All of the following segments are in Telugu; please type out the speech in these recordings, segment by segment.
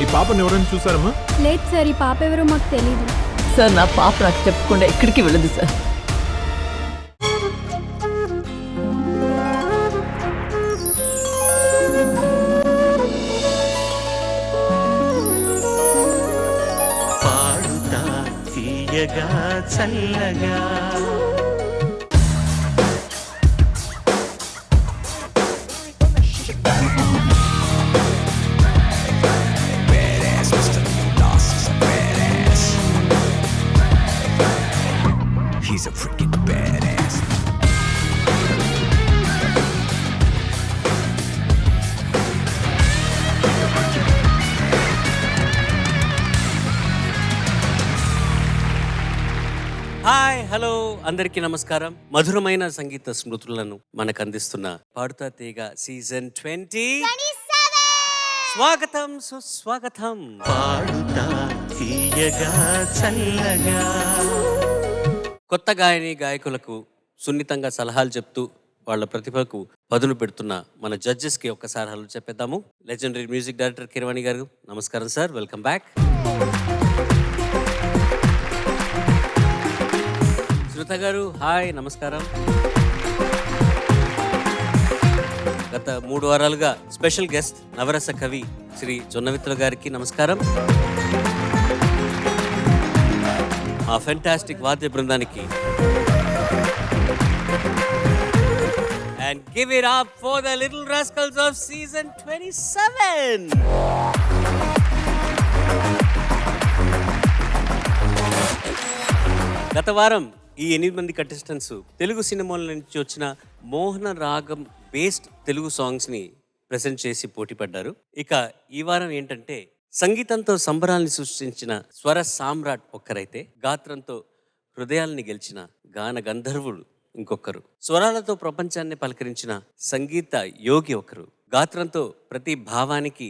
ఈ పాపను ఎవరైనా చూసారమ్మా? లేదు సార్, ఈ పాప ఎవరో మాకు తెలీదు. సార్ నా పాప నాకు చెప్పకుండా ఎక్కడికి వెళ్ళదు సార్. పాడుతా తీయగా చల్లగా He's a freaking badass. Hi hello అందరికీ నమస్కారం. మధురమైన సంగీత స్మృతులను మనకు అందిస్తున్న పాడుతా తీగ సీజన్ 20 స్వాగతం సుస్వాగతం. పాడుతా తీయగా చల్లగా. కొత్త గాయని గాయకులకు సున్నితంగా సలహాలు చెప్తూ వాళ్ళ ప్రతిభకు పదును పెడుతున్న మన జడ్జెస్కి ఒక్కసారి హలో చెప్పేద్దాము. Legendary music director Keeravani garu నమస్కారం సార్, వెల్కమ్ బ్యాక్. శృత గారు హాయ్ నమస్కారం. గత 3 వారాలుగా స్పెషల్ గెస్ట్ నవరస కవి శ్రీ జొన్నవిత్తుల గారికి నమస్కారం. ఆ ఫెంటాస్టిక్ వాద్య బృందానికి and give it up for the Little Rascals of season 27. గత వారం ఈ 8 మంది కంటెస్టెంట్స్ తెలుగు సినిమాల నుంచి వచ్చిన మోహన రాగం బేస్డ్ తెలుగు సాంగ్స్ని ప్రెజెంట్ చేసి పోటీ పడ్డారు. ఇక ఈ వారం ఏంటంటే సంగీతంతో సంబరాల్ని సృష్టించిన స్వర సామ్రాట్ ఒక్కరైతే, గాత్రంతో హృదయాల్ని గెలిచిన గాన గంధర్వుడు ఇంకొకరు, స్వరాలతో ప్రపంచాన్ని పలకరించిన సంగీత యోగి ఒకరు, గాత్రంతో ప్రతి భావానికి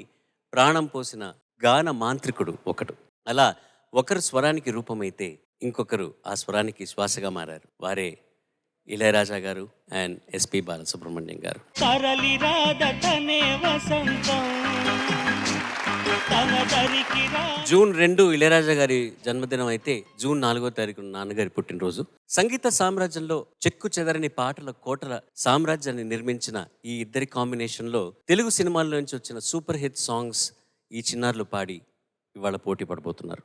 ప్రాణం పోసిన గాన మాంత్రికుడు ఒకడు. అలా ఒకరు స్వరానికి రూపమైతే ఇంకొకరు ఆ స్వరానికి శ్వాసగా మారారు. వారే ఇళయరాజా గారు అండ్ ఎస్పి బాలసుబ్రహ్మణ్యం గారు. జూన్ 2 ఇళయరాజా గారి జన్మదినం అయితే జూన్ 4వ తారీఖు నాన్నగారి పుట్టినరోజు. సంగీత సామ్రాజ్యంలో చెక్కు చెదరని పాటల కోటల సామ్రాజ్యాన్ని నిర్మించిన ఈ ఇద్దరి కాంబినేషన్లో తెలుగు సినిమాల్లో నుంచి వచ్చిన సూపర్ హిట్ సాంగ్స్ ఈ చిన్నారులు పాడి ఇవాళ పోటీ పడబోతున్నారు.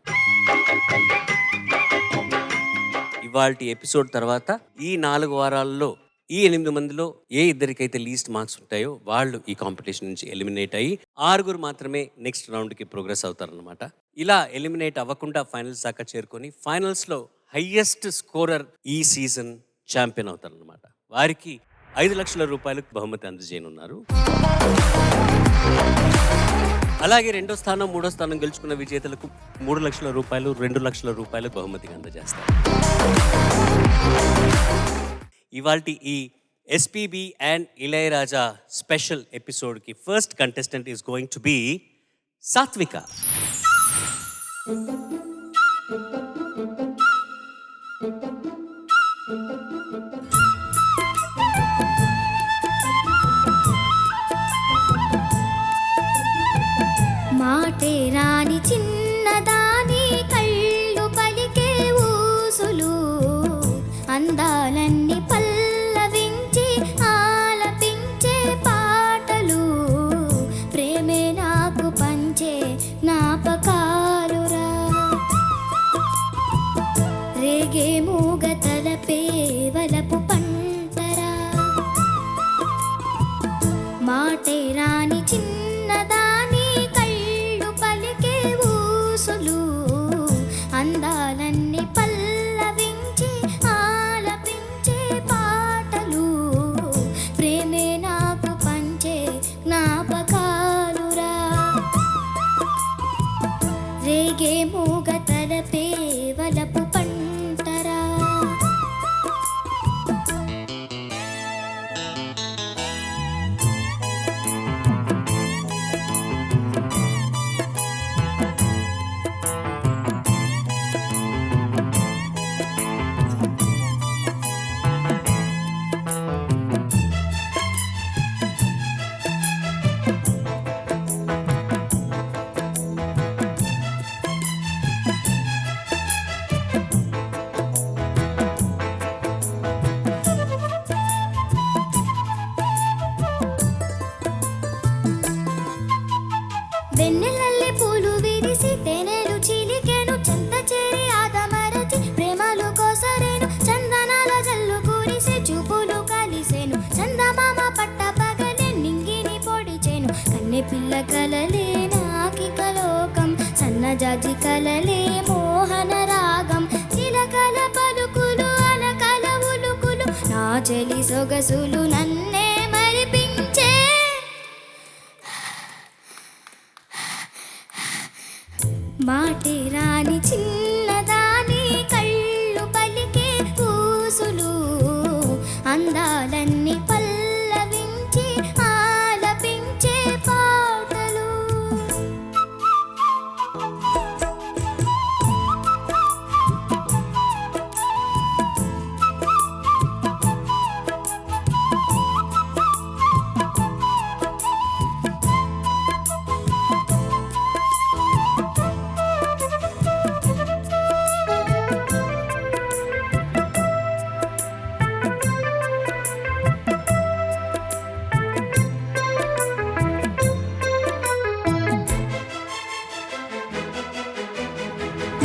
ఇవాల్టి ఎపిసోడ్ తర్వాత ఈ 4 వారాల్లో ఈ 8 మందిలో ఏ ఇద్దరికైతే లీస్ట్ మార్క్స్ ఉంటాయో వాళ్ళు ఈ కాంపిటీషన్ నుంచి ఎలిమినేట్ అయ్యి 6 మాత్రమే నెక్స్ట్ రౌండ్కి ప్రోగ్రెస్ అవుతారన్నమాట. ఇలా ఎలిమినేట్ అవ్వకుండా ఫైనల్స్ దాకా చేరుకొని ఫైనల్స్లో హైయెస్ట్ స్కోరర్ ఈ సీజన్ ఛాంపియన్ అవుతారన్నమాట. వారికి 5 లక్షల రూపాయలకు బహుమతి అందజేయనున్నారు. అలాగే 2వ స్థానం 3వ స్థానం గెలుచుకున్న విజేతలకు 3 లక్షల రూపాయలు 2 లక్షల రూపాయలకు బహుమతిగా అందజేస్తారు. ఇవాల్టి ఈ ఎస్పీబీ అండ్ ఇళయరాజా స్పెషల్ ఎపిసోడ్కి first contestant is going to be Sathvika. మాటే రాని చిన్నదాని కళ్ళు పలికే ఊసులు, అందాలన్నీ పల్లవించి ఆలపించే పాటలు, ప్రేమే నాకు పంచే జ్ఞాపకాలురా, రేగే మూగ తలపే వలపు పంటరా. మాటే రాని చిన్నదాని కళ్ళు పలికే ఊసులు, అందాలన్నీ పల్లవించి ఆలపించే పాటలు, ప్రేమే నాకు పంచే జ్ఞాపకాలురా, రేగే మూగ తలపే వలపు పంటరా. నేను కన్నె పిల్ల కలలే నాకిక లోకం సన్నజాజి కలలే మోహన రాగం చిలకల పలుకులు అలకల ఉలుకులు నా చెలి సొగసులు నన్నే మరిపించే మాటి రాని చిన్నదాని కళ్ళు పలికే పూసులు అందాలన్నీ పల్లవించి ఆలపించే పాటలు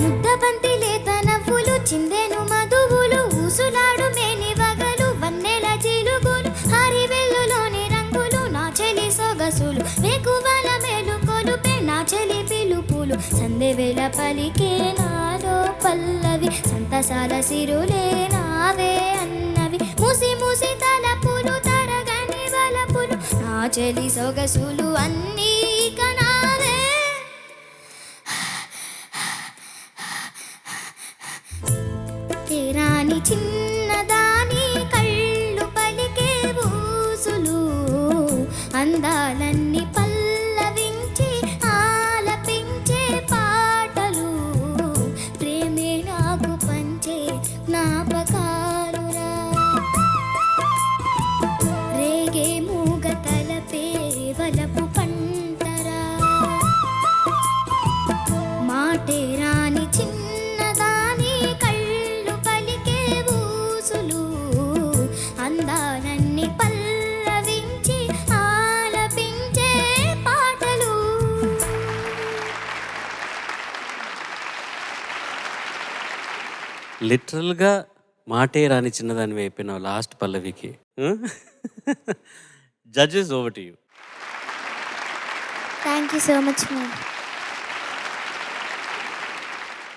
ముద్దబంతి లేత నవ్వులు చిందెను మధువులు ఊసులాడు మేని వగలు వన్నెల చిలుగులు హరివెల్లులోని రంగులు నా చెలి సొగసులు వేకువల మేలుకొలుపే నా చెలి పిలుపులు సందెవేళ పలికే నాలో పల్లవి సంతసాల సిరులే నావే అన్నవి మూసి మూసి తలపులు తరగని వలపులు నా చెలి సొగసులు అన్నీ కనావే రాని చిన్నదాని కళ్ళు పలికే ఊసులు అందాలన్నీ పల్లవించి ఆలపించే పాటలు ప్రేమే నాకు పంచే జ్ఞాపకాలురా రేగే మూగ తలపే వలపు పంటరా మాటే రాని చిన్నదాని కళ్ళు పలికే ఊసులు అందాలన్నీ పల్లవించి ఆలపించే పాటలు లిటరల్గా మాటే రాని చిన్నదాని అయిపోయినావు లాస్ట్ పల్లవికి. Judges over to you. Thank you so much ma'am.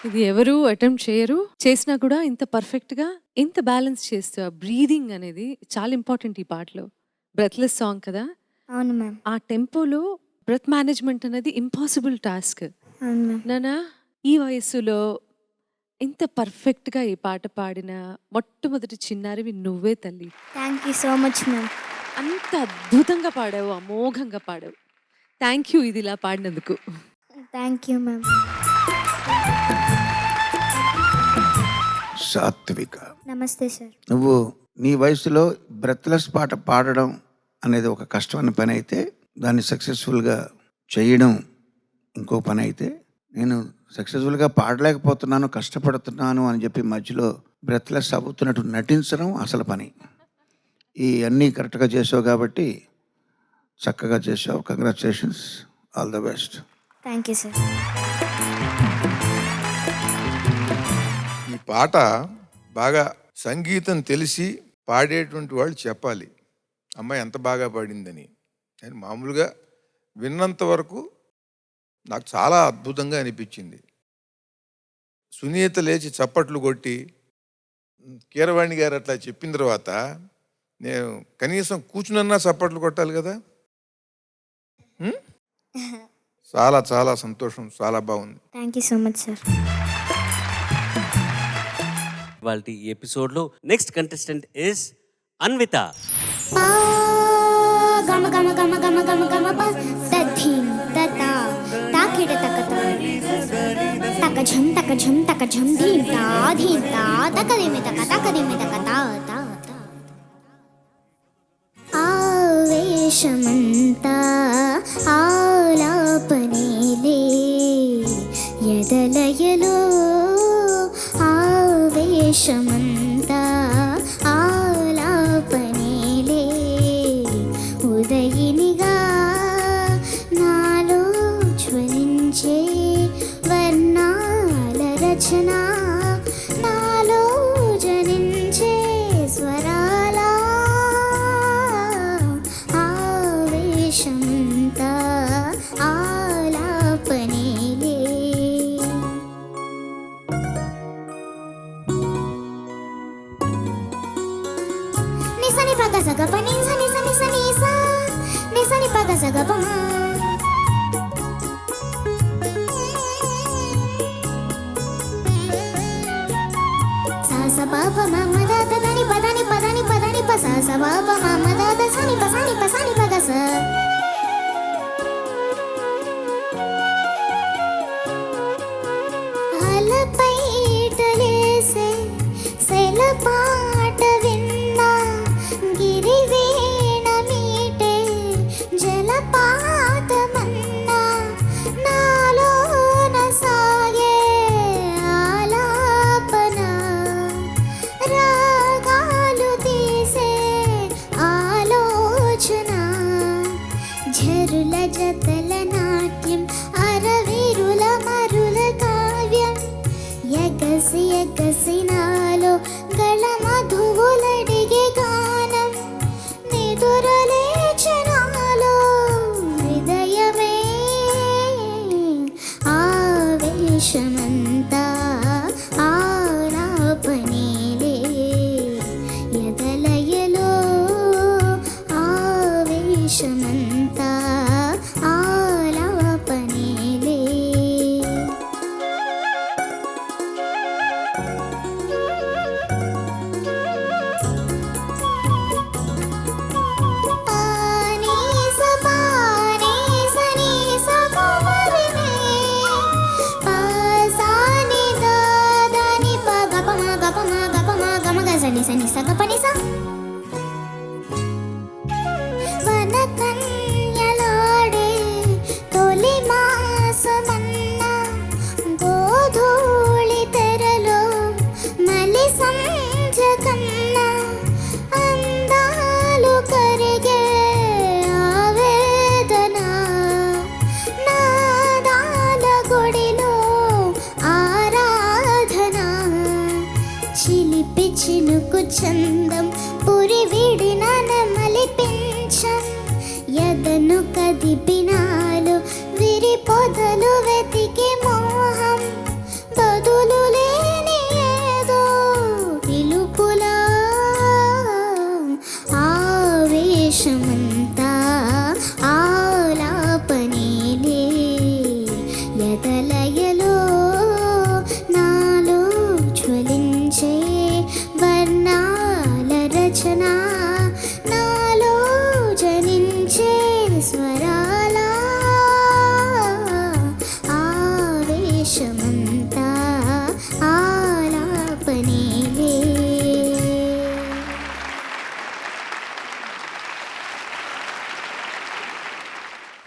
ఇది ఎవరు అటెంప్ట్ చేయరు, చేసినా కూడా ఇంత పర్ఫెక్ట్గా ఇంత బ్యాలెన్స్ చేస్తూ బ్రీదింగ్ అనేది చాలా ఇంపార్టెంట్ ఈ పాటలో. బ్రెత్లెస్ సాంగ్ కదా, అవును మ్యామ్. ఆ టెంపోలో బ్రెత్ మేనేజ్మెంట్ అనేది ఇంపాసిబుల్ టాస్క్. అవును మ్యామ్. నానా ఈ వయస్సులో ఇంత పర్ఫెక్ట్గా ఈ పాట పాడిన మొట్టమొదటి చిన్నారివి నువ్వే తల్లి. Thank you so much ma'am. అంత అద్భుతంగా పాడావు, అమోఘంగా పాడావు. థ్యాంక్ యూ ఇది ఇలా పాడినందుకు. Thank you ma'am. సాత్విక, నమస్తే సార్. నువ్వు నీ వయసులో బ్రెత్లెస్ పాట పాడడం అనేది ఒక కష్టమైన పని అయితే, దాన్ని సక్సెస్ఫుల్గా చేయడం ఇంకో పని అయితే, నేను సక్సెస్ఫుల్గా పాడలేకపోతున్నాను కష్టపడుతున్నాను అని చెప్పి మధ్యలో బ్రెత్లెస్ అవుతున్నట్టు నటించడం అసలు పని. ఈ అన్నీ కరెక్ట్గా చేసావు కాబట్టి చక్కగా చేసావు. Congratulations, all the best. Thank you sir. ఈ పాట బాగా సంగీతం తెలిసి పాడేటువంటి వాళ్ళు చెప్పాలి అమ్మాయి ఎంత బాగా పాడిందని. నేను మామూలుగా విన్నంత వరకు నాకు చాలా అద్భుతంగా అనిపించింది. సునీత లేచి చప్పట్లు కొట్టి కీరవాణి గారు అట్లా చెప్పిన తర్వాత నేను కనీసం కూర్చునన్నా చప్పట్లు కొట్టాలి కదా. చాలా చాలా సంతోషం, చాలా బాగుంది. Thank you so much sir. వాళ్ళ ఈ ఎపిసోడ్లో నెక్స్ట్ కంటెస్టెంట్ ఇస్ అన్విత. గమ గమ గమ గమ గమ గమ ప తథిం తత తాకిడ తకత తక ఝం ధీం తా తకదిమి తక తా తా ఆవేశమంతా ఆలాపనేలే ఎదలయలో ఆవేశమంతా ఆలాపనేలే ఉదయినిగా నాలో జ్వలించే వర్ణాల రచన నాలో జనించే స్వరాల ఆవేశం స ప ప మ మ ద ద స ని ప స ని ప స ని ప గ స అలపైటలేసే సెలపాట విన్నా గిరివీణ మీటే జలపాతమన్నా నాలోన సాగే ఆలాపన రాగాలు తీసే ఆలోచన ఝరుల జతల నాట్యం అరవిరుల మరుల కావ్యం ఎగసి ఎగసి నాలో గళ మధువులడిగే గానం నిదురలేచనాలో హృదయమే ఆవేశమంతా ఆలాపనేలే ఎదలయలో ఆవేశమంతా ఆలాపనేలే సని సగ పని స వనకన్యలాడే తొలి మాసమన్న గోధూళి తెరలో మలి సంధ్య కన్నా అందాలు కరిగే ఆవేదన నాదాల గుడిలో ఆరాధన చిలిపి చినుకు చందం పురి విడిన నెమలి పింఛం ఎదను కదిపినాలు విరి పొదలు వెతికి మోహం బదులు లేని ఏదో పిలుపులా ఆవేశమంతా ఆలాపనేలే ఎదలయలో నాలో జ్వలించే వర్ణాల రచన నాలో జనించే స్వరాల ఆవేశమంతా ఆలాపనేలే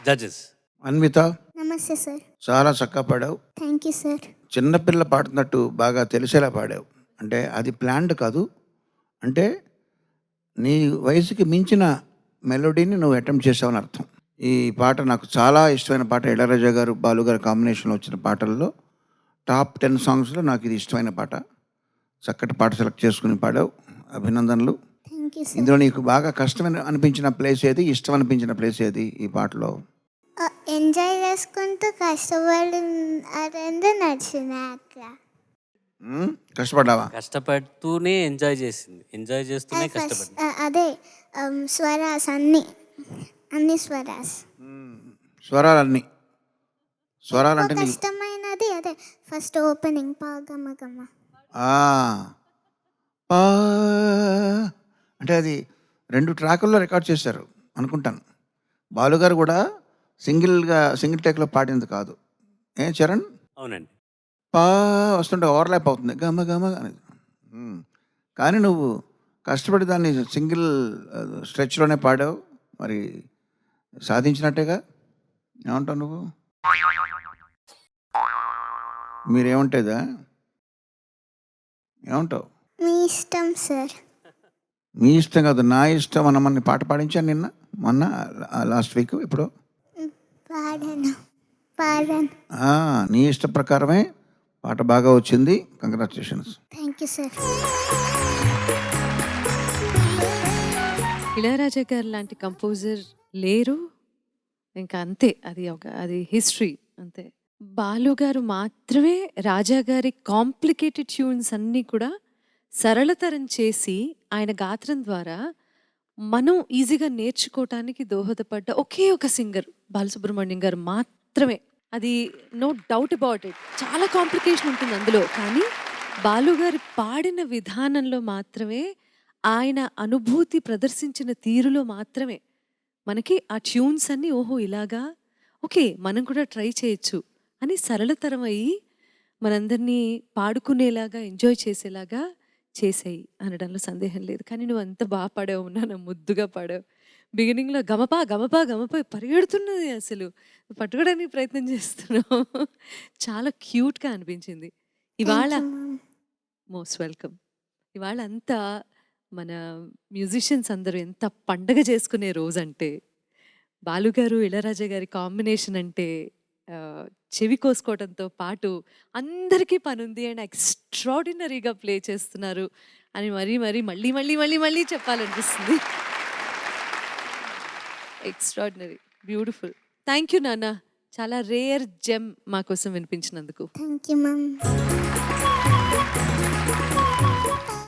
జడ్జెస్ అన్విత నమస్తే సార్ చాలా చక్కగా పాడావు. థ్యాంక్ యూ సార్ చిన్నపిల్ల పాడుతున్నట్టు బాగా తెలిసేలా పాడావు. అంటే అది ప్లాన్డ్ కాదు, అంటే నీ వయసుకి మించిన మెలోడీని నువ్వు అటెంప్ట్ చేసావని అర్థం. ఈ పాట నాకు చాలా ఇష్టమైన పాట. ఇళయరాజా గారు బాలు గారు కాంబినేషన్లో వచ్చిన పాటల్లో టాప్ 10 సాంగ్స్లో నాకు ఇది ఇష్టమైన పాట. చక్కటి పాట సెలెక్ట్ చేసుకుని పాడావు, అభినందనలు. థ్యాంక్ యూ సార్ ఇందులో నీకు బాగా కష్టమైన అనిపించిన ప్లేస్ ఏది, ఇష్టం అనిపించిన ప్లేస్ ఏది ఈ పాటలో? ఎంజాయ్ చేసుకుంటూ కష్టపడి రెండు నడిచినాయి అట్లా కష్టపడ్డావా? కష్టపడుతూనే ఎంజాయ్ చేసింది, ఎంజాయ్ చేస్తూనే కష్టపడింది. అదే స్వరాస్ అన్ని స్వరాస్ స్వరాలన్నీ స్వరాలంటే నీకు కష్టమైనది అదే ఫస్ట్ ఓపెనింగ్ పా గమ గమ ఆ, పా అంటే అది 2 ట్రాకుల్లో రికార్డ్ చేశారు అనుకుంటాను. బాలుగారు కూడా సింగిల్ టేక్లో పాడింది కాదు. చరణ్? అవునండి. పా వస్తుంటే ఓవర్లాప్ అవుతుంది గమ గమ అనేది. కానీ నువ్వు కష్టపడి దాన్ని సింగిల్ స్ట్రెచ్లోనే పాడావు, మరి సాధించినట్టేగా. ఏమంటావు నువ్వు? మీరేమంటేదా? ఏమంటావు? మీ ఇష్టం సార్. మీ ఇష్టం కాదు, నా ఇష్టం అన్నమని పాట పాడించాను నిన్న మొన్న లాస్ట్ వీక్. ఇప్పుడు పాడాను. నీ ఇష్ట ప్రకారమే పాట బాగా వచ్చింది. Congratulations. Thank you sir. Ilaiyaraaja గారు లాంటి కంపోజర్ లేరు, ఇంకా అంతే. అది హిస్టరీ అంతే. బాలు గారు మాత్రమే రాజా గారి కాంప్లికేటెడ్ ట్యూన్స్ అన్నీ కూడా సరళతరం చేసి ఆయన గాత్రం ద్వారా మనం ఈజీగా నేర్చుకోవటానికి దోహదపడ్డ ఒకే ఒక సింగర్ బాలసుబ్రహ్మణ్యం గారు మాత్రమే. అది నో డౌట్ అబౌట్ ఇట్. చాలా కాంప్లికేషన్ ఉంటుంది అందులో, కానీ బాలు గారు పాడిన విధానంలో మాత్రమే ఆయన అనుభూతి ప్రదర్శించిన తీరులో మాత్రమే మనకి ఆ ట్యూన్స్ అన్నీ ఓహో ఇలాగా ఓకే మనం కూడా ట్రై చేయొచ్చు అని సరళతరం అయ్యి మనందరినీ పాడుకునేలాగా ఎంజాయ్ చేసేలాగా చేసాయి అనడంలో సందేహం లేదు. కానీ నువ్వు అంత బాగా పాడావు, నాన్న ముద్దుగా పాడావు. బిగినింగ్లో గమపా గమపా గమపా పరిగెడుతున్నది, అసలు పట్టుకోవడానికి ప్రయత్నం చేస్తున్నావు. చాలా క్యూట్గా అనిపించింది. ఇవాళ మోస్ట్ వెల్కమ్. ఇవాళ అంతా మన మ్యూజిషియన్స్ అందరూ ఎంత పండగ చేసుకునే రోజు అంటే, బాలుగారు ఇళరాజా గారి కాంబినేషన్ అంటే చెవి కోసుకోవడంతో పాటు అందరికీ పనుంది అండ్ ఎక్స్ట్రాడినరీగా ప్లే చేస్తున్నారు అని మరీ మరీ మళ్ళీ మళ్ళీ మళ్ళీ మళ్ళీ చెప్పాలనిపిస్తుంది. Extraordinary, beautiful. థ్యాంక్ యూ నాన్న, చాలా రేర్ జెమ్ మా కోసం వినిపించినందుకు. Thank you ma'am.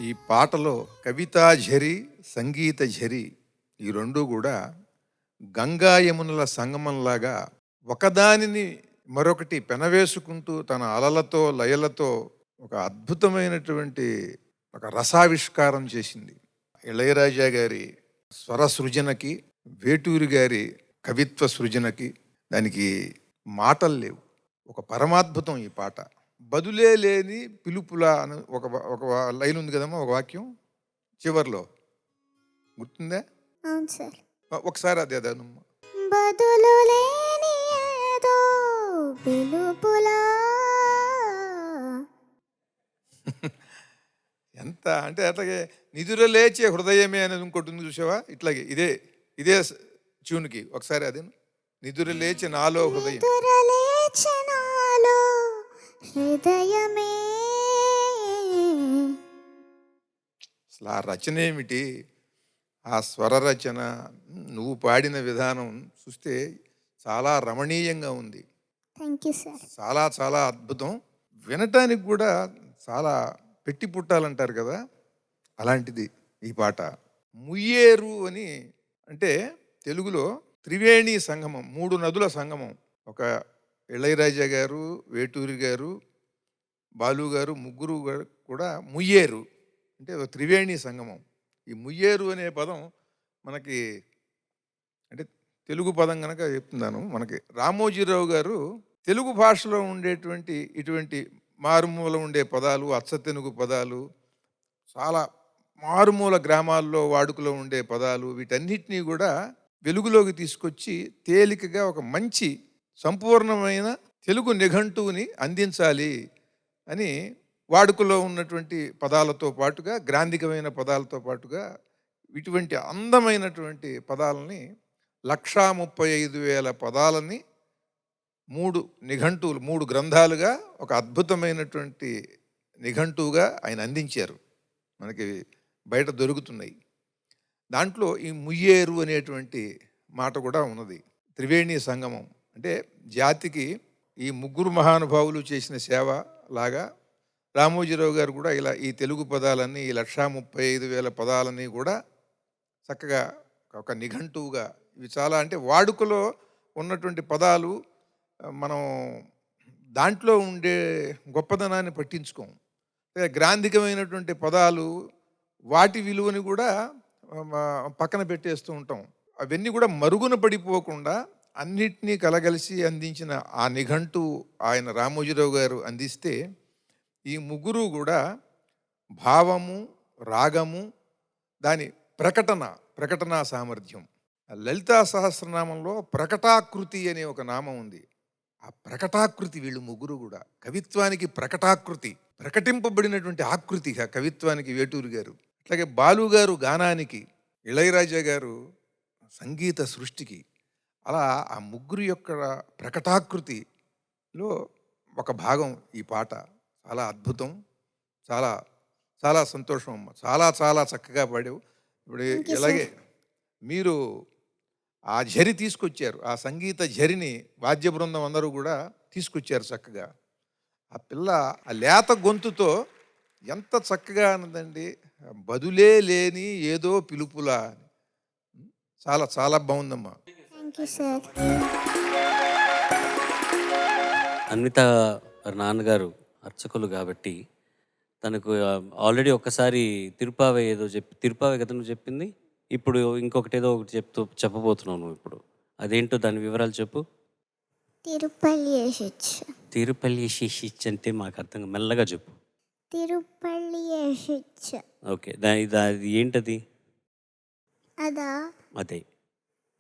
ఈ పాటలో కవితా ఝరి, సంగీత ఝరి ఈ రెండు కూడా గంగా యమునుల సంగమంలాగా ఒకదానిని మరొకటి పెనవేసుకుంటూ తన అలలతో లయలతో ఒక అద్భుతమైనటువంటి ఒక రసావిష్కారం చేసింది. ఇళయరాజా గారి స్వర సృజనకి, వేటూరి గారి కవిత్వ సృజనకి దానికి మాటలు లేవు. ఒక పరమాద్భుతం ఈ పాట. బదులే లేని పిలుపులా అని ఒక లైన్ ఉంది కదమ్మా, ఒక వాక్యం చివర్లో గుర్తుందా? అవును సార్. ఒకసారి అదే అదనమ్మా. బదులు లేని ఏదో పిలుపులా. ఎంత అంటే అట్లాగే నిదుర లేచే హృదయమే అనేది ఇంకోటి ఉంది చూసావా, ఇట్లాగే ఇదే ట్యూన్కి ఒకసారి అదే నిదుర లేచే నాలో హృదయం. నిదురలేచె నాలో హృదయమే. అసలు ఆ రచన ఏమిటి, ఆ స్వర రచన, నువ్వు పాడిన విధానం చూస్తే చాలా రమణీయంగా ఉంది. Thank you sir. చాలా చాలా అద్భుతం. వినటానికి కూడా చాలా పెట్టి పుట్టాలంటారు కదా, అలాంటిది ఈ పాట. ముయ్యేరు అని అంటే తెలుగులో త్రివేణి సంగమం, 3 నదుల సంగమం. ఒక ఇళయరాజా గారు, వేటూరి గారు, బాలు గారు, ముగ్గురు కూడా ముయ్యేరు అంటే ఒక త్రివేణి సంగమం. ఈ ముయ్యేరు అనే పదం మనకి అంటే తెలుగు పదం కనుక చెప్తున్నాను. మనకి రామోజీరావు గారు తెలుగు భాషలో ఉండేటువంటి ఇటువంటి మారుమూల ఉండే పదాలు, అచ్చతెనుగు పదాలు, చాలా మారుమూల గ్రామాల్లో వాడుకలో ఉండే పదాలు, వీటన్నిటినీ కూడా వెలుగులోకి తీసుకొచ్చి తేలికగా ఒక మంచి సంపూర్ణమైన తెలుగు నిఘంటువుని అందించాలి అని వాడుకలో ఉన్నటువంటి పదాలతో పాటుగా, గ్రాంధికమైన పదాలతో పాటుగా ఇటువంటి అందమైనటువంటి పదాలని 1,35,000 పదాలని 3 నిఘంటువులు, 3 గ్రంథాలుగా ఒక అద్భుతమైనటువంటి నిఘంటువుగా ఆయన అందించారు. మనకి బయట దొరుకుతున్నాయి. దాంట్లో ఈ ముయ్యేరు అనేటువంటి మాట కూడా ఉన్నది. త్రివేణి సంగమం అంటే జాతికి ఈ ముగ్గురు మహానుభావులు చేసిన సేవ లాగా రామోజీరావు గారు కూడా ఇలా ఈ తెలుగు పదాలన్నీ, ఈ 1,35,000 పదాలన్నీ కూడా చక్కగా ఒక నిఘంటువుగా, ఇవి చాలా అంటే వాడుకలో ఉన్నటువంటి పదాలు మనం దాంట్లో ఉండే గొప్పదనాన్ని పట్టించుకోం. గ్రాంధికమైనటువంటి పదాలు వాటి విలువని కూడా పక్కన పెట్టేస్తూ ఉంటాం. అవన్నీ కూడా మరుగున పడిపోకుండా అన్నిటినీ కలగలిసి అందించిన ఆ నిఘంటు ఆయన రామోజీరావు గారు అందిస్తే, ఈ ముగ్గురు కూడా భావము, రాగము, దాని ప్రకటనా సామర్థ్యం. లలితా సహస్రనామంలో ప్రకటాకృతి అనే ఒక నామం ఉంది. ఆ ప్రకటాకృతి వీళ్ళు ముగ్గురు కూడా కవిత్వానికి ప్రకటాకృతి, ప్రకటింపబడినటువంటి ఆకృతిగా కవిత్వానికి వేటూరి గారు, అట్లాగే బాలు గారు గానానికి, ఇళయరాజా గారు సంగీత సృష్టికి. అలా ఆ ముగ్గురు యొక్క ప్రకటాకృతిలో ఒక భాగం ఈ పాట. చాలా అద్భుతం, చాలా చాలా సంతోషం అమ్మ, చాలా చాలా చక్కగా పాడావు. ఇప్పుడు ఇలాగే మీరు ఆ ఝరి తీసుకొచ్చారు, ఆ సంగీత ఝరిని వాద్య బృందం అందరూ కూడా తీసుకొచ్చారు చక్కగా. ఆ పిల్ల ఆ లేత గొంతుతో ఎంత చక్కగా అన్నదండి, బదులే లేని ఏదో పిలుపులా. చాలా చాలా బాగుందమ్మా. Thank you sir. అన్విత వారి నాన్నగారు అర్చకులు కాబట్టి తనకు ఆల్రెడీ ఒక్కసారి తిరుపావే ఏదో తిరుపావే కదా నువ్వు చెప్పింది. ఇప్పుడు ఇంకొకటి ఏదో ఒకటి చెప్పబోతున్నావు నువ్వు ఇప్పుడు. అదేంటో దాని వివరాలు చెప్పు. తిరుపల్లి వేసొచ్చు. తిరుపల్లి శిషిచ్ అంటే మాకు అర్థం మెల్లగా చెప్పు. తిరుపల్లి వేసొచ్చు. ఓకే. అది ఏంటది? అదా అదే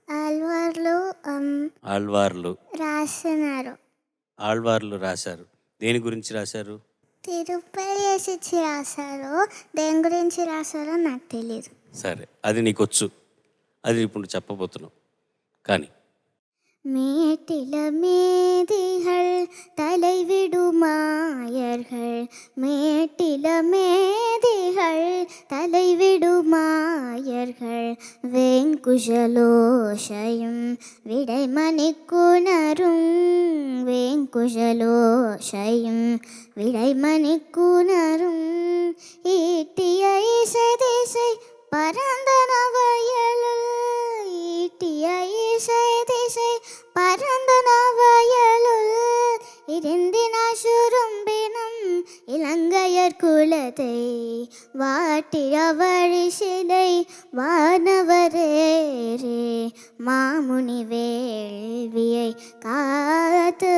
ఆల్వార్లు ఆళ్వార్లు రాస్తున్నారు. ఆళ్వార్లు రాశారు. దేని గురించి రాశారు? తిరుపల్లి వేసొచ్చి రాశారు. దేని గురించి రాశారో నాకు తెలియదు. సరే, అది నీకొచ్చు, అది ఇప్పుడు చెప్పబోతున్నావు. కానీ மேட்டில மேதிகள் தலைவிடுமாயர்கள், மேட்டில மேதிகள் தலைவிடுமாயர்கள், வேங்குஷலோஷயம் விடைமணிக்குணரும், வேங்குஷலோஷயம் விடைமணிக்குணரும், ஈட்டிய இசை திசை பரந்தன வயலுள், ஈட்டிய இசை திசை பரந்தன வயலுள், இருந்தின சுரும்பினம் இலங்கையர் குலத்தை, வாட்டிய வழிசிலை வானவரேரே, மாமுனி வேள்வியை காத்து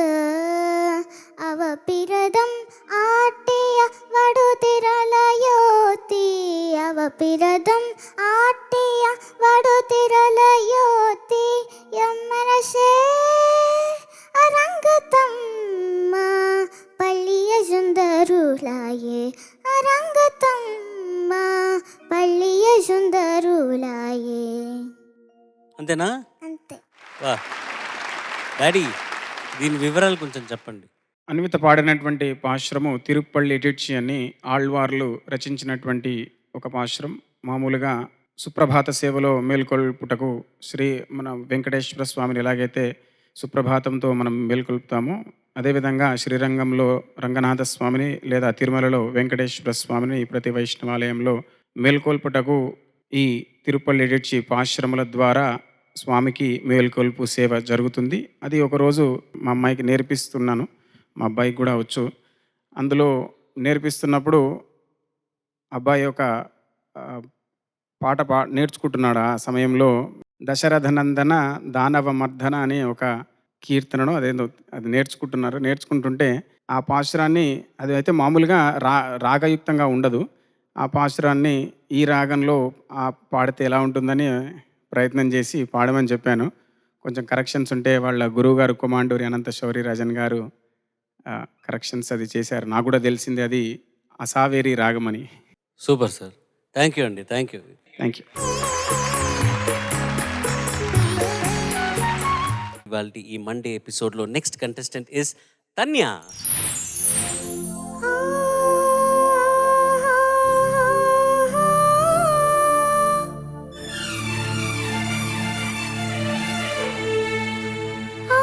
அவ பிரதம் ஆட்டிய வடுதிரலயோத்தி, அவ பிரதம் ஆட்டிய వడుతిరలయోతి, యమ్మనసే అరంగతమ్మ పల్లియ సుందరులాయే, అరంగతమ్మ పల్లియ సుందరులాయే. అంతేనా? అంతే. వా డాడీ, దీని వివరాలు కొంచెం చెప్పండి. అన్విత పాడినటువంటి పాశ్రము తిరుప్పల్లి ఎడిట్చి అని ఆళ్వార్లు రచించినటువంటి ఒక పాశ్రం. మామూలుగా సుప్రభాత సేవలో మేల్కొల్పుటకు మన వెంకటేశ్వర స్వామిని ఎలాగైతే సుప్రభాతంతో మనం మేల్కొల్పుతామో, అదేవిధంగా శ్రీరంగంలో రంగనాథ స్వామిని లేదా తిరుమలలో వెంకటేశ్వర స్వామిని ప్రతి వైష్ణవాలయంలో మేల్కొల్పుటకు ఈ తిరుపల్లి ఎడిట్చి పాశ్రముల ద్వారా స్వామికి మేల్కొల్పు సేవ జరుగుతుంది. అది ఒకరోజు మా అమ్మాయికి నేర్పిస్తున్నాను, మా అబ్బాయికి కూడా వచ్చు. అందులో నేర్పిస్తున్నప్పుడు అబ్బాయి ఒక పాట నేర్చుకుంటున్నాడు. ఆ సమయంలో దశరథనందన దానవ మర్దన అనే ఒక కీర్తనను అది నేర్చుకుంటుంటే ఆ పాశురాన్ని, అది అయితే మామూలుగా రాగయుక్తంగా ఉండదు. ఆ పాశురాన్ని ఈ రాగంలో పాడితే ఎలా ఉంటుందని ప్రయత్నం చేసి పాడమని చెప్పాను. కొంచెం కరెక్షన్స్ ఉంటే వాళ్ళ గురువుగారు కొమాండూరి అనంత శౌరి రాజన్ గారు కరెక్షన్స్ అది చేశారు. నాకు కూడా తెలిసింది అది అసావేరి రాగమని. సూపర్ సార్, థ్యాంక్ యూ అండి. Thank you. ఇవాళ ఈ మండే ఎపిసోడ్లో నెక్స్ట్ కంటెస్టెంట్ ఇస్ తన్య. ఆ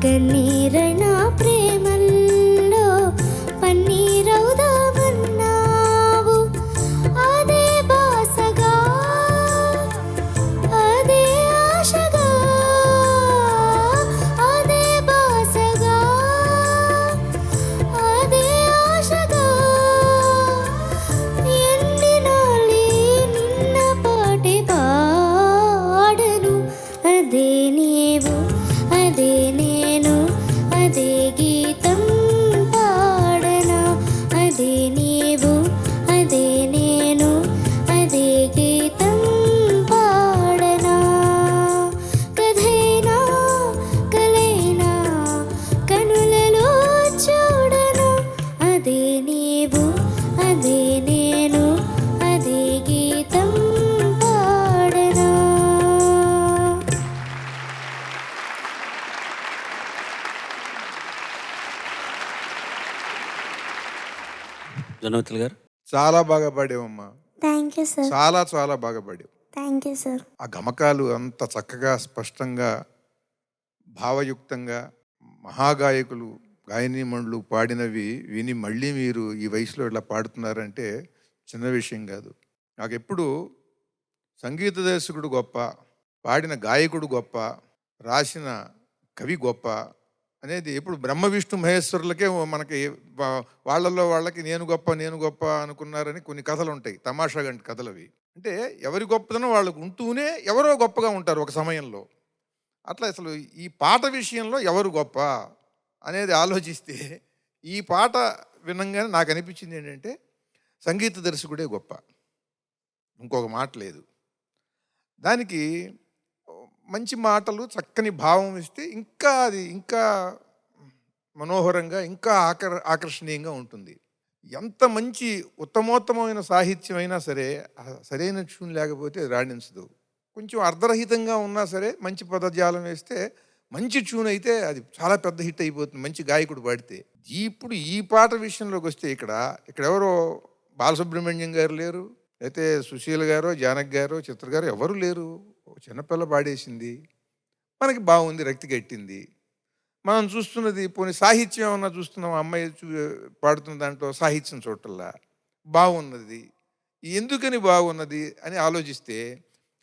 కన్నీరైనా ప్రేమల్లో పన్నీరవుదామన్నావు. అదే బాసగా అదే ఆశగా అదే బాసగా అదే ఆశగా ఎండినాలి నిన్న పాటే పాడను. అదే నీవు అదే నేను అదే గీతం పాడనా. అదే నీవు అదే నేను అదే గీతం పాడనా. కథైనా కలైనా కనులలో చూడనా. అదే నీవు అదే నేను అదే గీతం పాడనా. జొన్నవతల్ గారు చాలా బాగా పాడావమ్మా. Thank you sir. చాలా చాలా బాగా పాడావు. Thank you sir. ఆ గమకాలు అంత చక్కగా స్పష్టంగా భావయుక్తంగా మహాగాయకులు గాయనీమణులు పాడినవి విని మళ్ళీ మీరు ఈ వయసులో ఇలా పాడుతున్నారంటే చిన్న విషయం కాదు. నాకు ఎప్పుడు సంగీత దర్శకుడు గొప్ప, పాడిన గాయకుడు గొప్ప, రాసిన కవి గొప్ప అనేది ఎప్పుడు బ్రహ్మ విష్ణు మహేశ్వరులకే మనకి వాళ్ళకి నేను గొప్ప అనుకున్నారని కొన్ని కథలు ఉంటాయి. తమాషా గంటి కథలు అవి. అంటే ఎవరి గొప్పదనం వాళ్ళకు ఉంటూనే ఎవరో గొప్పగా ఉంటారు ఒక సమయంలో. అట్లా అసలు ఈ పాట విషయంలో ఎవరు గొప్ప అనేది ఆలోచిస్తే ఈ పాట వినంగానే నాకు అనిపించింది ఏంటంటే సంగీత దర్శకుడే గొప్ప, ఇంకొక మాట లేదు. దానికి మంచి మాటలు చక్కని భావం ఇస్తే ఇంకా అది ఇంకా మనోహరంగా ఇంకా ఆకర్షణీయంగా ఉంటుంది. ఎంత మంచి ఉత్తమోత్తమైన సాహిత్యం అయినా సరే సరైన ట్యూన్ లేకపోతే రాణించదు. కొంచెం అర్ధరహితంగా ఉన్నా సరే మంచి పదజాలం వేస్తే మంచి ట్యూన్ అయితే అది చాలా పెద్ద హిట్ అయిపోతుంది, మంచి గాయకుడు పాడితే. ఇప్పుడు ఈ పాట విషయంలోకి వస్తే ఇక్కడ ఎవరో బాలసుబ్రహ్మణ్యం గారు లేరు, అయితే సుశీల గారో జానకి గారో చిత్ర గారు ఎవరు లేరు. చిన్నపిల్ల పాడేసింది, మనకి బాగుంది, రక్తి కట్టింది. మనం చూస్తున్నది పోనీ సాహిత్యం ఏమన్నా చూస్తున్నాం, అమ్మాయి పాడుతున్న దాంట్లో సాహిత్యం చూడటల్లా బాగున్నది. ఎందుకని బాగున్నది అని ఆలోచిస్తే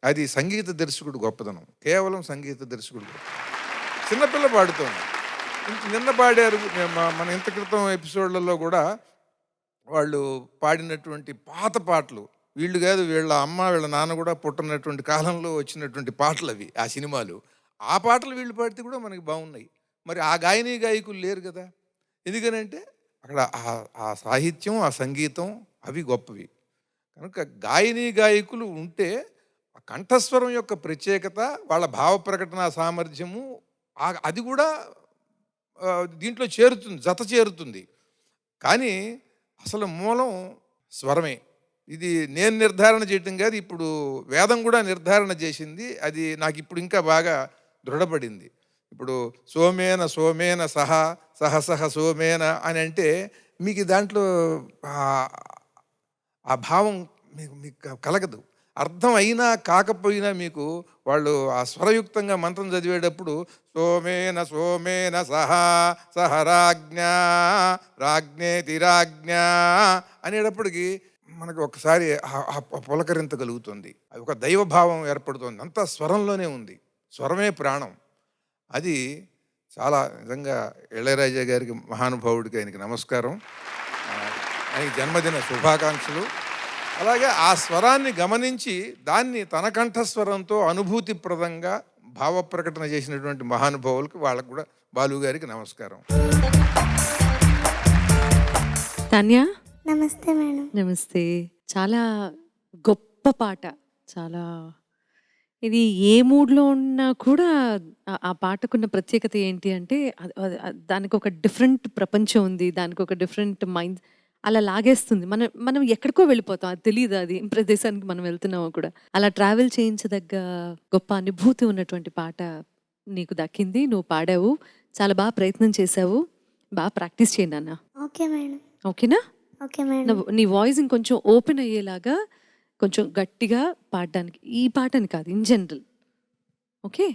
అది సంగీత దర్శకుడు గొప్పదనం, కేవలం సంగీత దర్శకుడు. చిన్నపిల్ల పాడుతోంది, నిన్న పాడారు మన ఇంత క్రితం ఎపిసోడ్లలో కూడా వాళ్ళు పాడినటువంటి పాత పాటలు, వీళ్ళు కాదు వీళ్ళ అమ్మ వీళ్ళ నాన్న కూడా పుట్టినటువంటి కాలంలో వచ్చినటువంటి పాటలు అవి, ఆ సినిమాలు. ఆ పాటలు వీళ్ళు పాడితే కూడా మనకి బాగున్నాయి. మరి ఆ గాయకులు లేరు కదా. ఎందుకనంటే అక్కడ ఆ సాహిత్యం ఆ సంగీతం అవి గొప్పవి. కనుక గాయకులు ఉంటే ఆ కంఠస్వరం యొక్క ప్రత్యేకత, వాళ్ళ భావ ప్రకటన సామర్థ్యము అది కూడా దీంట్లో చేరుతుంది, జత చేరుతుంది. కానీ అసలు మూలం స్వరమే. ఇది నేను నిర్ధారణ చేయటం కాదు, ఇప్పుడు వేదం కూడా నిర్ధారణ చేసింది. అది నాకు ఇప్పుడు ఇంకా బాగా దృఢపడింది. ఇప్పుడు సోమేన సోమేన సహ సోమేన అని అంటే మీకు దాంట్లో ఆ భావం మీకు కలగదు. అర్థం అయినా కాకపోయినా మీకు వాళ్ళు ఆ స్వరయుక్తంగా మంత్రం చదివేటప్పుడు సోమేన సోమేన సహ రాజ్ఞేతి రాజ్ఞా అనేటప్పటికి మనకు ఒకసారి పులకరింత కలుగుతుంది, అది ఒక దైవభావం ఏర్పడుతుంది. అంతా స్వరంలోనే ఉంది, స్వరమే ప్రాణం. అది చాలా నిజంగా ఇళయరాజా గారికి, మహానుభావుడికి ఆయనకి నమస్కారం, ఆయనకి జన్మదిన శుభాకాంక్షలు. అలాగే ఆ స్వరాన్ని గమనించి దాన్ని తన కంఠస్వరంతో అనుభూతిప్రదంగా భావ ప్రకటన చేసినటువంటి మహానుభావులకి, వాళ్ళకు కూడా బాలు గారికి నమస్కారం. తాన్యా నమస్తే మేడం. నమస్తే. చాలా గొప్ప పాట. చాలా ఇది ఏ మూడ్లో ఉన్నా కూడా ఆ పాటకున్న ప్రత్యేకత ఏంటి అంటే దానికి ఒక డిఫరెంట్ ప్రపంచం ఉంది, దానికి ఒక డిఫరెంట్ మైండ్ అలా లాగేస్తుంది. మనం ఎక్కడికో వెళ్ళిపోతాం, అది తెలియదు అది ఏం ప్రదేశానికి మనం వెళ్తున్నామో కూడా. అలా ట్రావెల్ చేయించదగ్గ గొప్ప అనుభూతి ఉన్నటువంటి పాట నీకు దక్కింది. నువ్వు పాడావు, చాలా బాగా ప్రయత్నం చేసావు. బాగా ప్రాక్టీస్ చేయండి అన్న. Okay madam. ఓకేనా? Okay madam. నీ వాయిస్ ఇంకొంచెం ఓపెన్ అయ్యేలాగా కొంచెం గట్టిగా పాడడానికి, ఈ పాటని కాదు, ఇన్ జనరల్. ఓకే,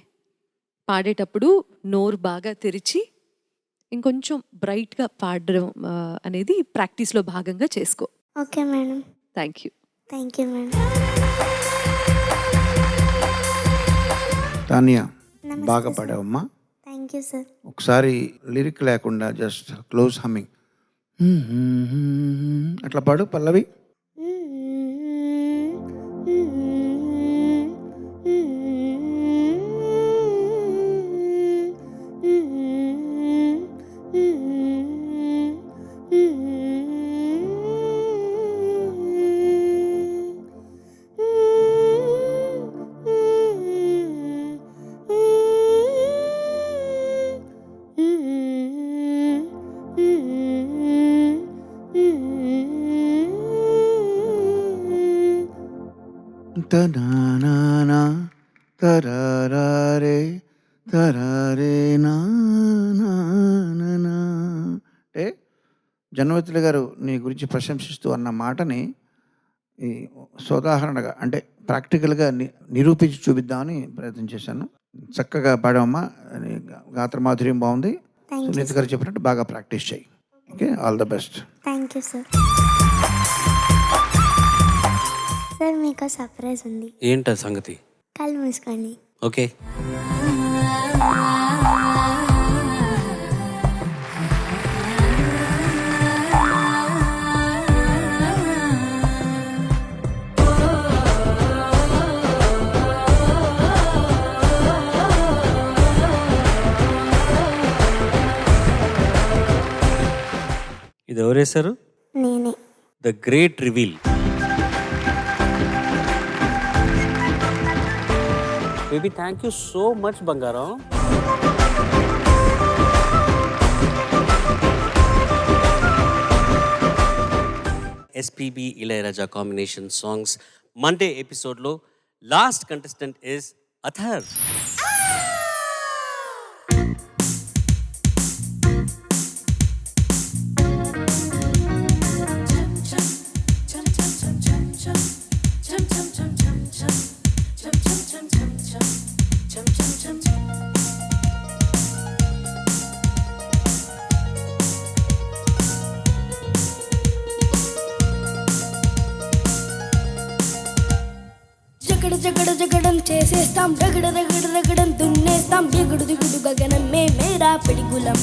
పాడేటప్పుడు నోరు బాగా తెరిచి ఇంకొంచెం బ్రైట్గా పాడడం అనేది ప్రాక్టీస్లో భాగంగా చేసుకో. Okay madam. Thank you. Thank you madam. Tania, బాగా పాడావమ్మా. Thank you sir. ఒకసారి లిరిక్ లేకుండా జస్ట్ క్లోజ్ హమ్మింగ్ అట్లా పాడు పల్లవి. తనానా తరారే తరారే నానా. అంటే జన్మతులు గారు నీ గురించి ప్రశంసిస్తూ అన్న మాటని ఈ సోదాహరణగా అంటే ప్రాక్టికల్గా నిరూపించి చూపిద్దామని ప్రయత్నం చేశాను. చక్కగా పాడామమ్మా, గాత్ర మాధుర్యం బాగుంది. సునీత గారు చెప్పినట్టు బాగా ప్రాక్టీస్ చేయి. Okay, all the best. Thank you sir. Sir మీకు సర్ప్రైజ్ ఉంది. ఏంట సంగతి? కళ్ళు మూసుకోండి. ఓకే. ఇది ఎవరేశారు? నేనే. The great reveal. Baby thank you so much బంగారం. SPB Ilaiyaraaja combination songs Monday ఎపిసోడ్లో లాస్ట్ కంటెస్టెంట్ ఇస్ అథర్. జగడం చేసేస్తాం, రగడం దున్నేస్తాం, ఎగుడు దిగుడు గగనం మేమేరా పిడిగులం.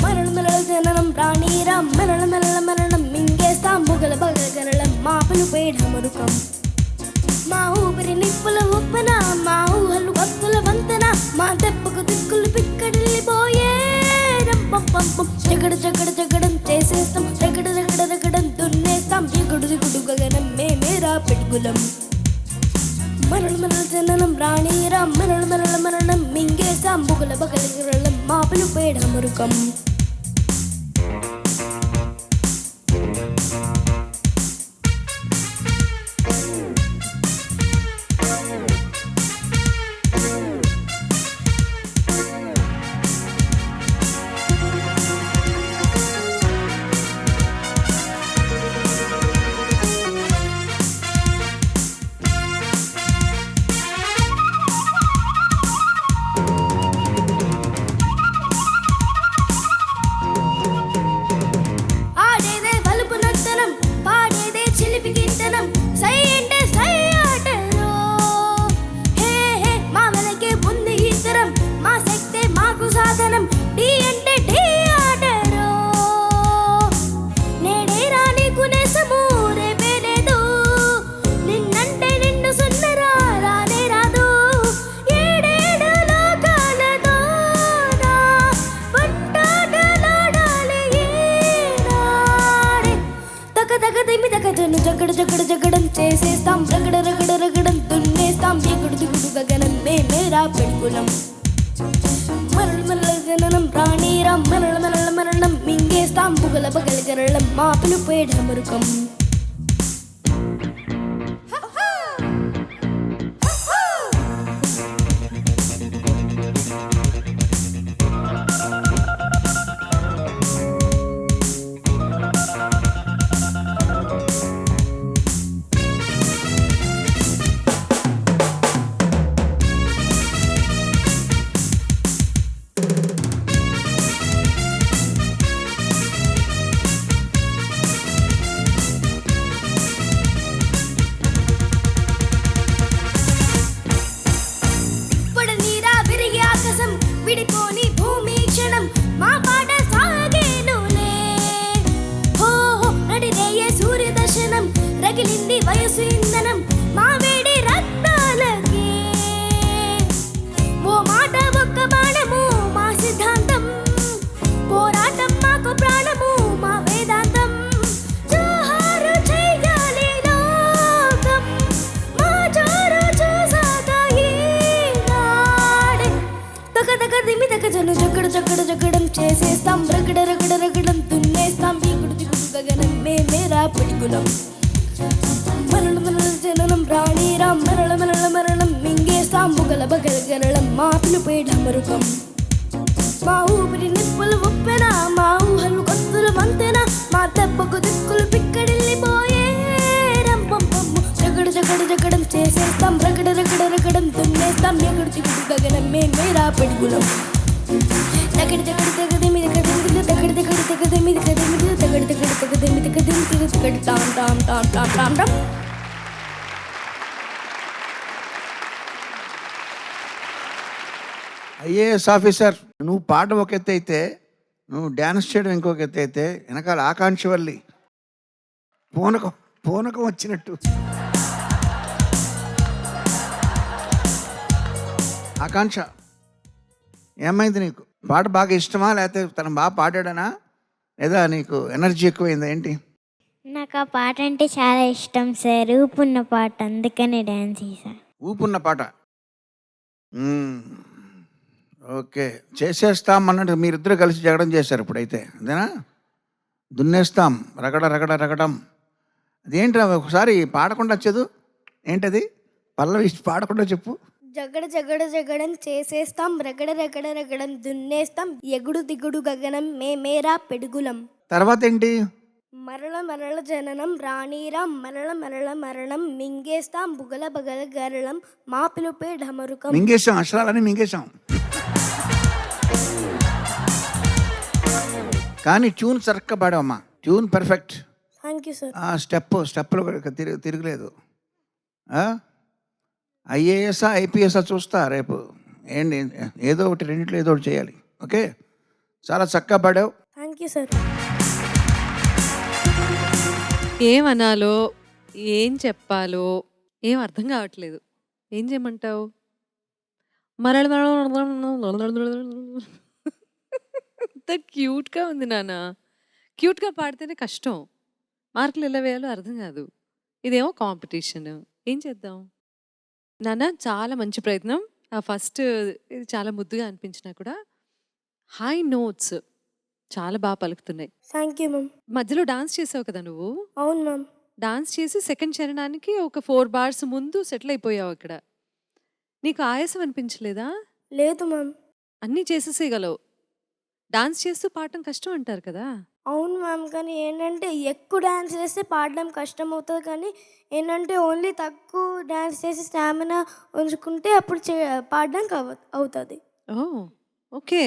మరణం జననం రాణీరాం, మరణం మింగేస్తాం, బుగల బగలగరళం మాపలు పేఢమరుకం. మా ఊపిరి నిప్పుల ఉప్పన, మా ఊహలు వత్తుల వంతన, మా దెబ్బకు దిక్కులు పిక్కడిల్లిపోయే రంపం. జగడం చేసేస్తాం, రగడం దున్నేస్తాం, ఎగుడు దిగుడు గగనం మేమేరా పిడిగులం. మరణం జననం రాణీరాం, మరణం మింగేస్తాం, బుగల బగలగరళం మాపలు పేఢమరుకం. జగడం చేసేస్తాం, రగడం దున్నేస్తాం, ఎగుడు దిగుడు గగనం మేమేరా పిడిగులం. మరణం జననం రాణీరాం, మరణం మింగేస్తాం, బుగల బగలగరళం మాపలు పేఢమరుకం. పోని భూమి క్షణం మా పాట సాగేనులే. హో హో నడిరేయే సూర్య దర్శనం రగిలింది వయసు ఇంధనం మా వేడి రక్తాలకే. ఓ మాట ఒక్క బాణము మా సిద్ధాంతం పోరాటం మాకు ప్రాణము మా వేదాంతం. జోహారు చెయ్యాలి లోకం మా జోరు చూసాక ఈనాడే. తగ తగ దిమి తగ జను జగడ జగడ జగడం చేసేస్తాం రగడ రగడ రగడం దున్నేస్తాం దిగుడు దిగుడు గగనం మేమేరా పిడుగులం. మరణ మరణ జననం రాణీరాం మరణ మరణ మరణం మింగేస్తాం బుగల బగల గరళం మా పిలుపే ఢమరుకం. మా ఊపిరి నిప్పులు ఉప్పెన మా ఊహలు కొత్తులు వంతెన మా దెబ్బకు దిక్కులు పిక్కడిల్లిపోయే రంపంపమ్ము. జగడ జగడ జగడం చేసేస్తాం రగడ రగడ రగడం దున్నేస్తాం ఎగుడు దిగుడు గగనం మేమేరా పిడుగులం. తగడి తగడి తగది మీద కదిమిది తగడి తగడి తగది మీద కదిమిది తగడి తగడి తగది మీద కదిమిది తగడి టామ్ టామ్ టామ్ టామ్ టామ్ టామ్. ఐఏఎస్ ఆఫీసర్, నువ్వు పాట ఒక ఎత్తు అయితే, నువ్వు డ్యాన్స్ చేయడం ఇంకొక ఎత్తు అయితే, వెనకాల ఆకాంక్ష వల్లి పూనకం పూనకం వచ్చినట్టు. ఆకాంక్ష, ఏమైంది నీకు? పాట బాగా ఇష్టమా, లేకపోతే తను బాగా పాడాడనా, లేదా నీకు ఎనర్జీ ఎక్కువైందా ఏంటి? నాకు ఆ పాట అంటే చాలా ఇష్టం సార్. ఊపున్న పాట, అందుకనే డ్యాన్స్ చేశాను. ఊపున్న పాట. ఓకే, చేసేస్తాం అన్నట్టు మీరిద్దరు కలిసి జగడం చేశారు ఇప్పుడైతే, అంతేనా? దున్నేస్తాం రగడ రగడ రగడం. అదేంటి ఒకసారి పాడకుండా వచ్చేదు ఏంటది? పల్లవి పాడకుండా చెప్పు. జగడ జగడ జగడం చేసేస్తాం రగడ రగడ రగడం దున్నేస్తాం ఎగుడు దిగుడు గగనం మేమేరా పెడుగులం. తర్వాత ఏంటి? మరల మరల జననం రాణీరాం మరల మరల మరణం మింగేస్తాం బుగల బగల గరళం మా పిలుపే ఢమరుకం. మింగేశాం, అక్షరాలని మింగేశాం. కానీ ట్యూన్ సరిగ్గా పాడావమ్మా, tune perfect. Thank you sir. ఆ స్టెప్లో తిరగలేదు. ఐఏఎస్ఆ ఐపీఎస్ఆ చూస్తా రేపు. ఏంటి ఏదో ఒకటి రెండింటిలో ఏదో ఒకటి చేయాలి. ఓకే, చాలా చక్కగా పాడావు. Thank you sir. ఏమనాలో ఏం చెప్పాలో ఏం అర్థం కావట్లేదు. ఏం చేయమంటావు? మరణ ఎంత క్యూట్గా ఉంది నాన్న. క్యూట్గా పాడితేనే కష్టం, మార్కులు ఎలా వేయాలో అర్థం కాదు. ఇదేమో కాంపిటీషన్, ఏం చేద్దాం నాన్న? చాలా మంచి ప్రయత్నం. ఆ ఫస్ట్ ఇది చాలా ముద్దుగా అనిపించినా కూడా హై నోట్స్ చాలా బాగా పలుకుతున్నాయి. Thank you ma'am. మధ్యలో డాన్స్ చేసావు కదా నువ్వు? అవును మ్యామ్. డాన్స్ చేసి సెకండ్ చరణానికి ఒక 4 bars ముందు సెటిల్ అయిపోయావు అక్కడ. నీకు ఆయాసం అనిపించలేదా? లేదు మ్యామ్. అన్నీ చేసేసేయగలవు. డాన్స్ చేస్తూ పాడటం కష్టం అంటారు కదా? అవును మ్యామ్, కానీ ఏంటంటే ఎక్కువ డ్యాన్స్ చేస్తే పాడడం కష్టం అవుతుంది. కానీ ఏంటంటే ఓన్లీ తక్కువ డ్యాన్స్ చేసి స్టామినా ఉంచుకుంటే అప్పుడు పాడడానికి అవుతుంది. ఓ okay,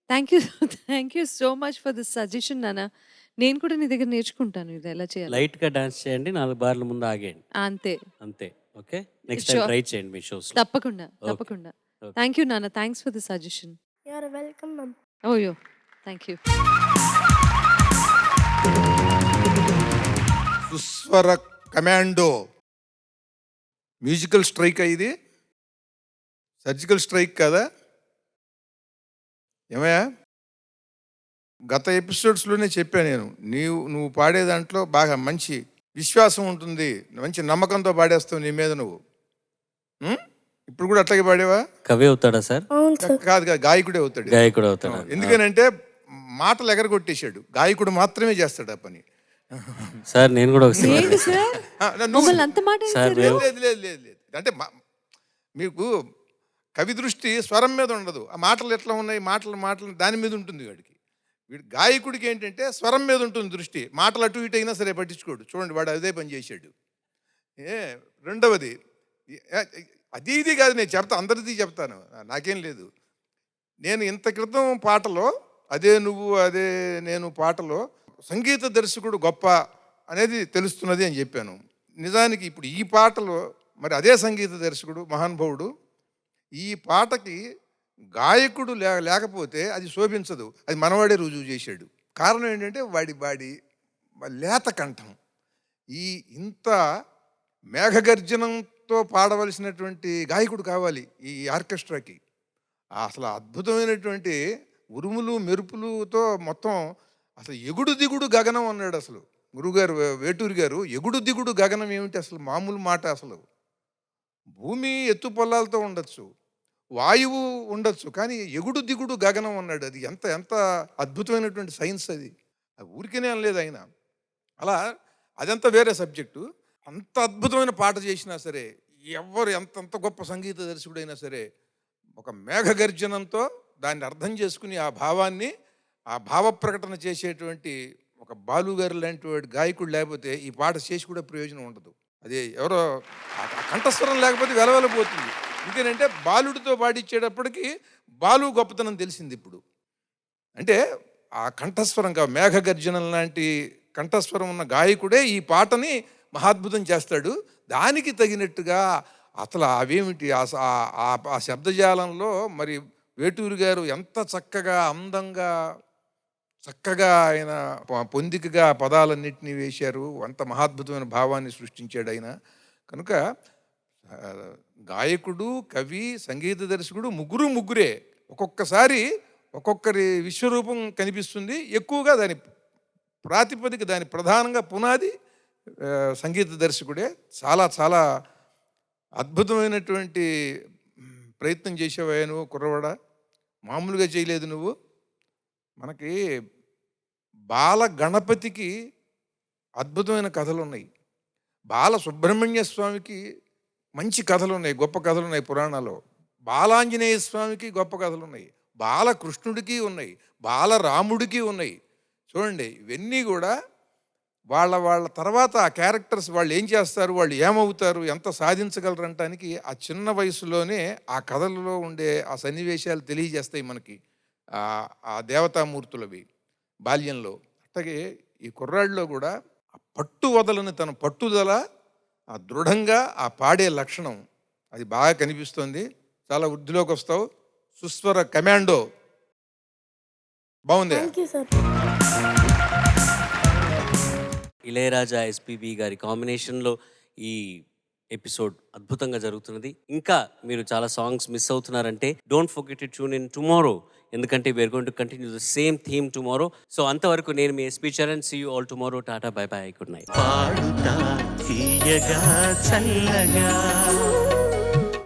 thank you so much for this suggestion నాన్న. నేను కూడా నీ దగ్గర నేర్చుకుంటాను ఇది ఎలా చేయాలి. లైట్గా డాన్స్ చేయండి, 4 బార్ల ముందు ఆగేయండి, అంతే అంతే. ఓకే, నెక్స్ట్ టైం ట్రై చేయండి మీ షోస్. తప్పకుండా తప్పకుండా. థ్యాంక్ యూ నాన్న, thanks for the suggestion. You are welcome ma'am. ఓయో థ్యాంక్ యూ. సుస్వర కమాండో మ్యూజికల్ స్ట్రైక్ ఇది, సర్జికల్ స్ట్రైక్ కదా ఏమయ్యా? గత ఎపిసోడ్స్లోనే చెప్పాను నేను, నువ్వు పాడే దాంట్లో బాగా మంచి విశ్వాసం ఉంటుంది, మంచి నమ్మకంతో పాడేస్తావు నీ మీద నువ్వు. ఇప్పుడు కూడా అట్లాగే పాడేవా? కవి అవుతాడా సార్? కాదు కాదు, గాయకుడే అవుతాడు. గాయకుడు అవుతాడా? ఎందుకనంటే మాటలు ఎగరగొట్టేశాడు, గాయకుడు మాత్రమే చేస్తాడు ఆ పని. సార్ నేను కూడా ఏంటి సార్ మమ్మల్ని అంత మాట సార్ లేదు లేదు లేదు లేదు, అంటే మీకు కవి దృష్టి స్వరం మీద ఉండదు, ఆ మాటలు ఎట్లా ఉన్నాయి, మాటలు దాని మీద ఉంటుంది. వాడికి వీడు గాయకుడికి ఏంటంటే స్వరం మీద ఉంటుంది దృష్టి, మాటలు అటు ఇటు అయినా సరే పట్టించుకోడు. చూడండి వాడు అదే పని చేశాడు. రెండవది అది ఇది కాదు, నేను చెప్తా, అందరిది చెప్తాను, నాకేం లేదు. నేను ఇంత క్రితం పాటలో అదే నువ్వు అదే నేను పాటలో సంగీత దర్శకుడు గొప్ప అనేది తెలుస్తున్నది అని చెప్పాను. నిజానికి ఇప్పుడు ఈ పాటలో మరి అదే సంగీత దర్శకుడు మహానుభావుడు ఈ పాటకి గాయకుడు లేకపోతే అది శోభించదు. అది మనవాడే రుజువు చేశాడు. కారణం ఏంటంటే వాడి లేత కంఠం. ఇంత మేఘగర్జనంతో పాడవలసినటువంటి గాయకుడు కావాలి ఈ ఆర్కెస్ట్రాకి. అసలు అద్భుతమైనటువంటి ఉరుములు మెరుపులతో మొత్తం అసలు ఎగుడు దిగుడు గగనం అన్నాడు. అసలు గురువుగారు వేటూరి గారు ఎగుడు దిగుడు గగనం ఏమిటి అసలు మామూలు మాట. అసలు భూమి ఎత్తు పొలాలతో ఉండొచ్చు, వాయువు ఉండొచ్చు, కానీ ఎగుడు దిగుడు గగనం అన్నాడు. అది ఎంత ఎంత అద్భుతమైనటువంటి సైన్స్ అది. ఊరికేనే అనలేదు ఆయన. అలా అదంతా వేరే సబ్జెక్టు. అంత అద్భుతమైన పాట చేసినా సరే, ఎవరు ఎంత గొప్ప సంగీత దర్శకుడైనా సరే, ఒక మేఘగర్జనంతో దాన్ని అర్థం చేసుకుని ఆ భావాన్ని, ఆ భావ ప్రకటన చేసేటువంటి ఒక బాలుగారు లాంటి వాడు గాయకుడు లేకపోతే ఈ పాట చేసి కూడా ప్రయోజనం ఉండదు. అది ఎవరో ఆ కంఠస్వరం లేకపోతే వెలవెలపోతుంది. ఇంకేనంటే బాలుడితో పాటించేటప్పటికి బాలు గొప్పతనం తెలిసింది ఇప్పుడు. అంటే ఆ కంఠస్వరం మేఘగర్జనం లాంటి కంఠస్వరం ఉన్న గాయకుడే ఈ పాటని మహాద్భుతం చేస్తాడు. దానికి తగినట్టుగా అసలు అవేమిటి ఆ శబ్దజాలంలో మరి వేటూరి గారు ఎంత చక్కగా అందంగా చక్కగా ఆయన పొందికగా పదాలన్నింటినీ వేశారు. అంత మహాద్భుతమైన భావాన్ని సృష్టించాడు ఆయన. కనుక గాయకుడు, కవి, సంగీత దర్శకుడు ముగ్గురే. ఒక్కొక్కసారి ఒక్కొక్కరి విశ్వరూపం కనిపిస్తుంది. ఎక్కువగా దాని ప్రాతిపదిక, దాని ప్రధానంగా పునాది సంగీత దర్శకుడే. చాలా చాలా అద్భుతమైనటువంటి ప్రయత్నం చేసేవా నువ్వు కుర్రవాడ, మామూలుగా చేయలేదు నువ్వు. మనకి బాల గణపతికి అద్భుతమైన కథలు ఉన్నాయి, బాల సుబ్రహ్మణ్య స్వామికి మంచి కథలు ఉన్నాయి, గొప్ప కథలు ఉన్నాయి పురాణాల్లో, బాలాంజనేయ స్వామికి గొప్ప కథలు ఉన్నాయి, బాలకృష్ణుడికి ఉన్నాయి, బాలరాముడికి ఉన్నాయి. చూడండి, ఇవన్నీ కూడా వాళ్ళ తర్వాత ఆ క్యారెక్టర్స్ వాళ్ళు ఏం చేస్తారు, వాళ్ళు ఏమవుతారు, ఎంత సాధించగలరు అనటానికి ఆ చిన్న వయసులోనే ఆ కథలలో ఉండే ఆ సన్నివేశాలు తెలియజేస్తాయి మనకి ఆ దేవతామూర్తులవి బాల్యంలో. అట్లాగే ఈ కుర్రాడిలో కూడా ఆ పట్టు వదలని తన పట్టుదల, ఆ దృఢంగా ఆ పాడే లక్షణం అది బాగా కనిపిస్తుంది. చాలా వృద్ధిలోకి వస్తావు. సుస్వర కమాండో బాగుంది. ఇళయరాజా ఎస్పీబీ గారి కాంబినేషన్లో ఈ ఎపిసోడ్ అద్భుతంగా జరుగుతున్నది. ఇంకా మీరు చాలా సాంగ్స్ మిస్ అవుతున్నారంటే don't forget to tune in tomorrow, ఎందుకంటే we're going to continue the same theme tomorrow. So అంతవరకు నేను మీ SP Charan. See you all tomorrow. టాటా, బై బై, గుడ్ నైట్. పాడుతా తీయగా చల్లగా